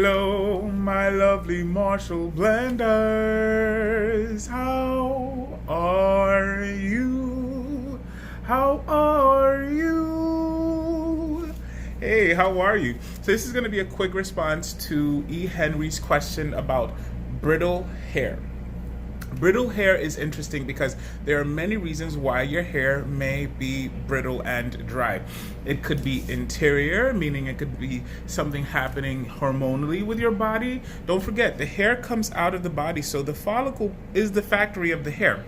Hello, my lovely Marshall Blenders. How are you? How are you? Hey, how are you? So this is going to be a quick response to E. Henry's question about brittle hair. Brittle hair is interesting because there are many reasons why your hair may be brittle and dry. It could be interior, meaning it could be something happening hormonally with your body. Don't forget, the hair comes out of the body, so the follicle is the factory of the hair.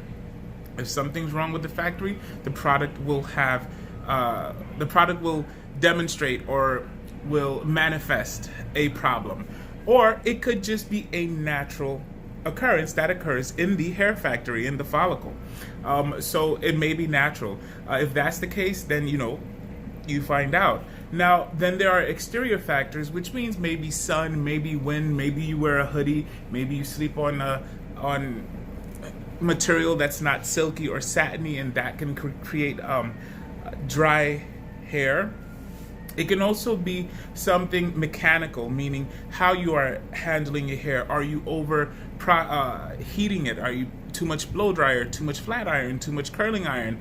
If something's wrong with the factory, the product will demonstrate or will manifest a problem. Or it could just be a natural occurrence that occurs in the hair factory, in the follicle. So it may be natural. If that's the case, then you find out. Now, then there are exterior factors, which means maybe sun, maybe wind, maybe you wear a hoodie, maybe you sleep on material that's not silky or satiny, and that can create dry hair. It can also be something mechanical, meaning how you are handling your hair. Are you heating it? Are you too much blow dryer, too much flat iron, too much curling iron,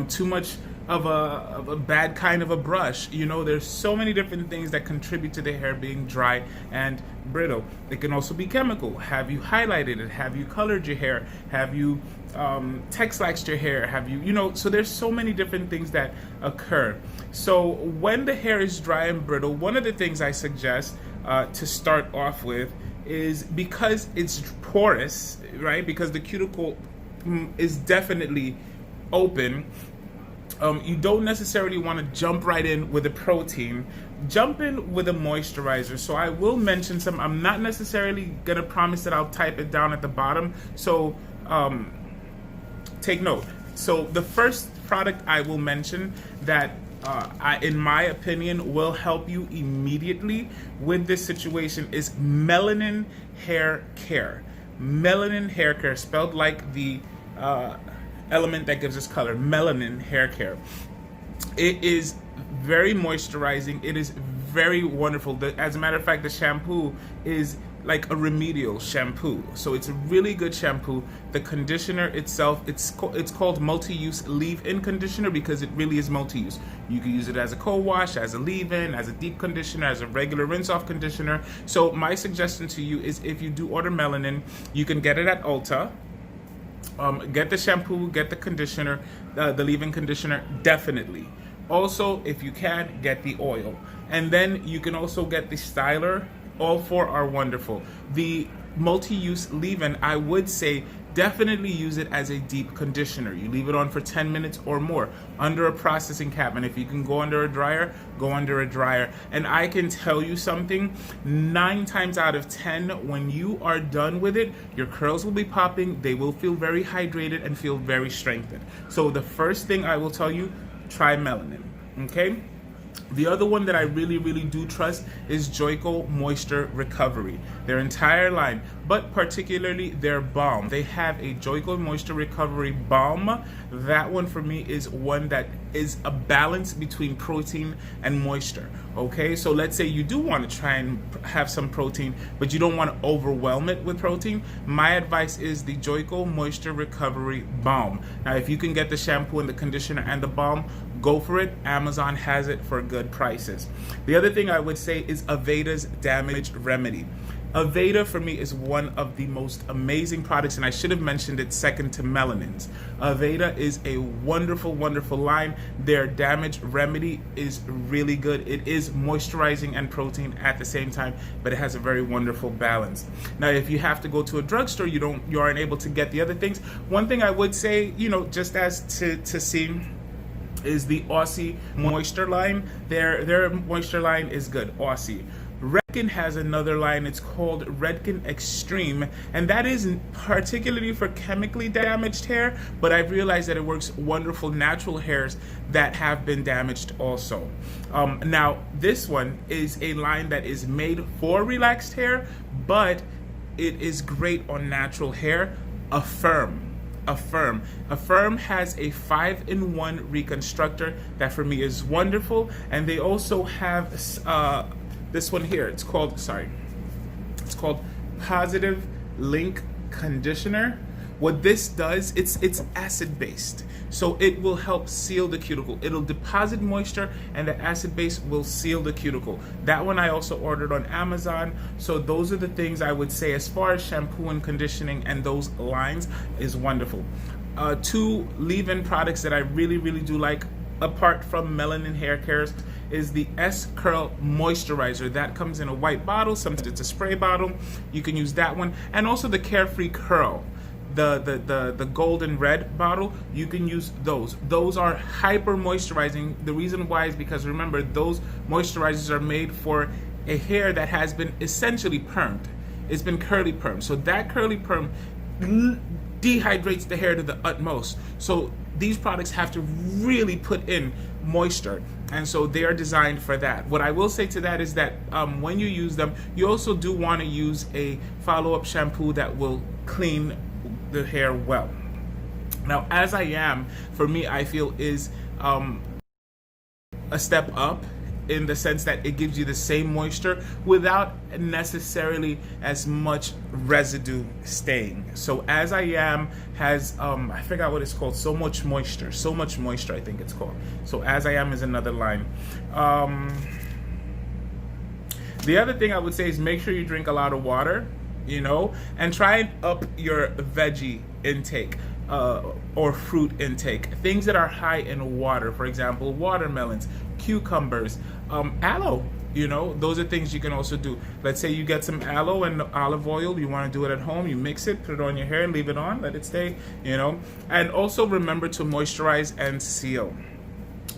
too much of a bad kind of a brush? There's so many different things that contribute to the hair being dry and brittle. It can also be chemical. Have you highlighted it? Have you colored your hair? Have you texlaxed your hair? Have you, so there's so many different things that occur. So when the hair is dry and brittle, one of the things I suggest to start off with is, because it's porous, right? Because the cuticle is definitely open, you don't necessarily want to jump right in with a protein. Jump in with a moisturizer. So I will mention some. I'm not necessarily going to promise that I'll type it down at the bottom. So take note. So the first product I will mention that in my opinion will help you immediately with this situation is Melanin Hair Care. Melanin Hair Care, spelled like the element that gives us color. Melanin Hair Care. It is very moisturizing. It is very wonderful. As a matter of fact, the shampoo is like a remedial shampoo, so it's a really good shampoo. The conditioner itself, it's called multi-use leave-in conditioner because it really is multi-use. You can use it as a co-wash, as a leave-in, as a deep conditioner, as a regular rinse-off conditioner. So my suggestion to you is, if you do order Melanin, you can get it at Ulta. Get the shampoo, get the conditioner, the leave-in conditioner, definitely. Also, if you can, get the oil. And then you can also get the styler. All four are wonderful. The multi-use leave-in, I would say definitely use it as a deep conditioner. You leave it on for 10 minutes or more under a processing cap. And if you can go under a dryer, go under a dryer. And I can tell you something, 9 times out of 10, when you are done with it, your curls will be popping, they will feel very hydrated and feel very strengthened. So the first thing I will tell you, try Melanin, okay? The other one that I really, really do trust is Joyco Moisture Recovery. Their entire line, but particularly their balm. They have a Joyco Moisture Recovery balm. That one for me is one that is a balance between protein and moisture. Okay, so let's say you do want to try and have some protein, but you don't want to overwhelm it with protein. My advice is the Joyco Moisture Recovery Balm. Now, if you can get the shampoo and the conditioner and the balm, go for it. Amazon has it for good prices. The other thing I would say is Aveda's Damage Remedy. Aveda for me is one of the most amazing products, and I should have mentioned it second to Melanin's. Aveda is a wonderful, wonderful line. Their Damage Remedy is really good. It is moisturizing and protein at the same time, but it has a very wonderful balance. Now, if you have to go to a drugstore, you aren't able to get the other things. One thing I would say, just as to see, is the Aussie moisture line. Their moisture line is good. Aussie. Redken has another line. It's called Redken Extreme, and that is particularly for chemically damaged hair, but I've realized that it works wonderful natural hairs that have been damaged also. Now, this one is a line that is made for relaxed hair, but it is great on natural hair. Affirm has a 5-in-1 reconstructor that for me is wonderful, and they also have this one here. It's called, It's called Positive Link Conditioner. What this does, it's acid based, so it will help seal the cuticle. It'll deposit moisture, and the acid base will seal the cuticle. That one I also ordered on Amazon. So those are the things I would say as far as shampoo and conditioning and those lines is wonderful. Two leave-in products that I really do like, apart from melanin hair cares, is the S Curl moisturizer. That comes in a white bottle. Sometimes it's a spray bottle. You can use that one, and also the Carefree Curl, the golden red bottle. You can use those. Those are hyper moisturizing. The reason why is because, remember, those moisturizers are made for a hair that has been essentially permed. It's been curly perm. So that curly perm dehydrates the hair to the utmost. So these products have to really put in moisture, and so they are designed for that. What I will say to that is that when you use them, you also do want to use a follow-up shampoo that will clean the hair well. Now, As I Am, for me, I feel is a step up, in the sense that it gives you the same moisture without necessarily as much residue staying. So As I Am has, I forgot what it's called, so much moisture, I think it's called. So As I Am is another line. The other thing I would say is make sure you drink a lot of water, you know, and try and up your veggie intake. Or fruit intake, things that are high in water, for example, watermelons, cucumbers, aloe. You know, those are things you can also do. Let's say you get some aloe and olive oil, you want to do it at home, you mix it, put it on your hair and leave it on, let it stay, you know. And also remember to moisturize and seal.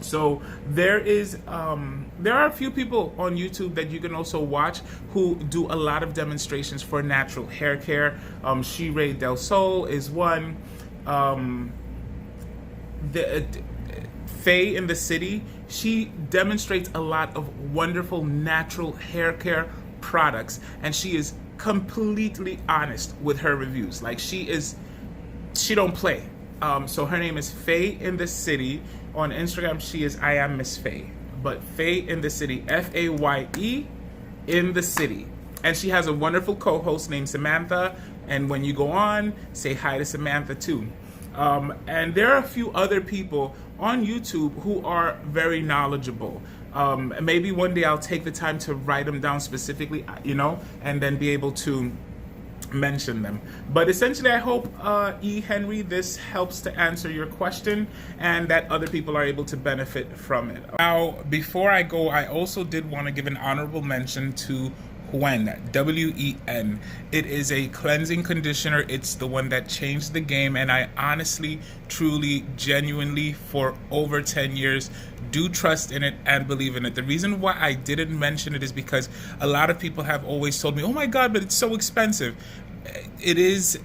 So there are a few people on YouTube that you can also watch who do a lot of demonstrations for natural hair care. Shire Del Sol is one. Faye in the City, she demonstrates a lot of wonderful natural hair care products, and she is completely honest with her reviews. Like, she don't play. So her name is Faye in the City. On Instagram, she is I Am Miss Faye, but Faye in the City, Faye in the City. And she has a wonderful co-host named Samantha. And when you go on, say hi to Samantha too. And there are a few other people on YouTube who are very knowledgeable. Maybe one day I'll take the time to write them down specifically, you know, and then be able to mention them. But essentially, I hope, E. Henry, this helps to answer your question and that other people are able to benefit from it. Now, before I go, I also did want to give an honorable mention to Wen, W-E-N. It is a cleansing conditioner. It's the one that changed the game, and I honestly, truly, genuinely, for over 10 years, do trust in it and believe in it. The reason why I didn't mention it is because a lot of people have always told me, oh my God, but it's so expensive. It is,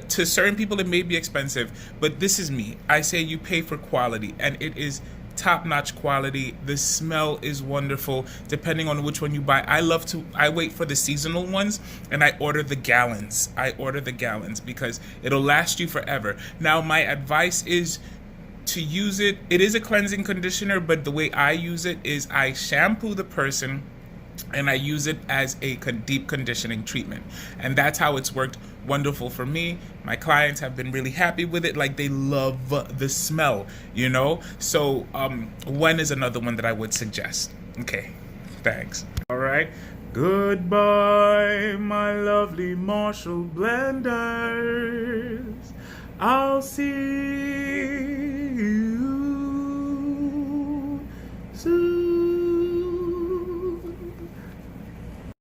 to certain people it may be expensive, but this is me. I say you pay for quality, and it is top-notch quality. The smell is wonderful depending on which one you buy. I wait for the seasonal ones, and I order the gallons. Because it'll last you forever. Now, my advice is to use it. It is a cleansing conditioner, but the way I use it is I shampoo the person and I use it as a deep conditioning treatment. And that's how it's worked wonderful for me. My clients have been really happy with it. Like, they love the smell, you know? So Wen is another one that I would suggest. Okay, thanks. All right. Goodbye, my lovely Marshall blenders. I'll see you soon.